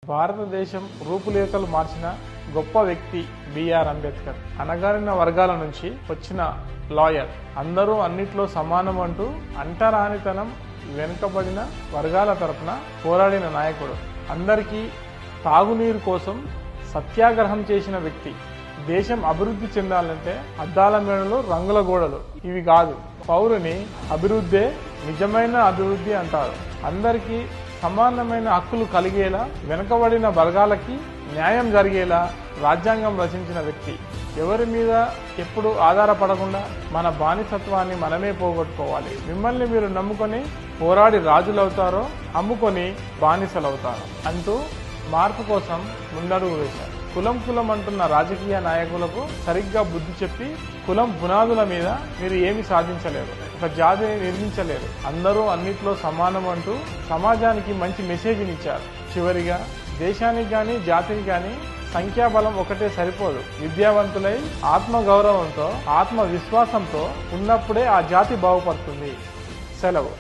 భారతదేశం రూపురేఖలు మార్చిన గొప్ప వ్యక్తి బిఆర్ అంబేద్కర్. అణగారిన వర్గాల నుంచి వచ్చిన లాయర్. అందరూ అన్నిట్లో సమానం అంటూ అంటరానితనం, వెనుకబడిన వర్గాల తరపున పోరాడిన నాయకుడు. అందరికీ తాగునీరు కోసం సత్యాగ్రహం చేసిన వ్యక్తి. దేశం అభివృద్ధి చెందాలంటే అద్దాల మేడలు, రంగుల గోడలు ఇవి కాదు, పౌరుని అభివృద్ధే నిజమైన అభివృద్ధి అంటారు. అందరికీ సమానమైన హక్కులు కలిగేలా, వెనుకబడిన వర్గాలకి న్యాయం జరిగేలా రాజ్యాంగం రచించిన వ్యక్తి. ఎవరి మీద ఎప్పుడు ఆధారపడకుండా మన బానిసత్వాన్ని మనమే పోగొట్టుకోవాలి. మిమ్మల్ని మీరు నమ్ముకొని పోరాడి రాజులవుతారో, అమ్ముకొని బానిసలవుతారో అంటూ మార్పు కోసం ముందడుగు వేశారు. కులం అంటున్న రాజకీయ నాయకులకు సరిగ్గా బుద్ధి చెప్పి, కులం పునాదుల మీద మీరు ఏమి సాధించలేరు, ఒక జాతిని నిర్మించలేరు, అందరూ అన్నిట్లో సమానం అంటూ సమాజానికి మంచి మెసేజ్ని ఇచ్చారు. చివరిగా దేశానికి కానీ జాతికి కానీ సంఖ్యాబలం ఒకటే సరిపోదు. విద్యావంతులై ఆత్మగౌరవంతో, ఆత్మవిశ్వాసంతో ఉన్నప్పుడే ఆ జాతి బాగుపడుతుంది. సెలవు.